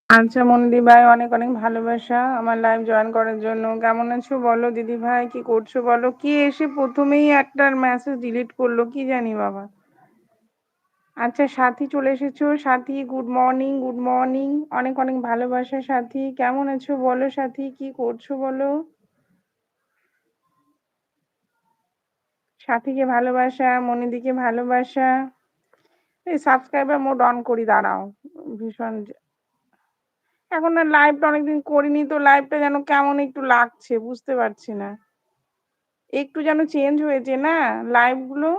আচ্ছা মনিদি ভাই, অনেক অনেক ভালোবাসা আমার লাইভ জয়েন করার জন্য। কেমন আছো বলো দিদি ভাই, কি করছো বলো? কি এসে প্রথমেই একটা মেসেজ ডিলিট করলো, কি জানি বাবা। আচ্ছা সাথী চলে এসেছো। সাথী গুড মর্নিং, গুড মর্নিং। অনেক অনেক ভালোবাসা সাথী, কেমন আছো বলো সাথী, কি করছো বলো? সাথীকে ভালোবাসা, মনিদিকে ভালোবাসা। এই সাবস্ক্রাইবার মোড অন করি, দাঁড়াও। ভীষণ এখন না, লাইভটা অনেকদিন করিনি তো, লাইভটা যেন কেমন একটু লাগছে, বুঝতে পারছি না। একটু যেন চেঞ্জ হয়েছে না লাইভ গুলো।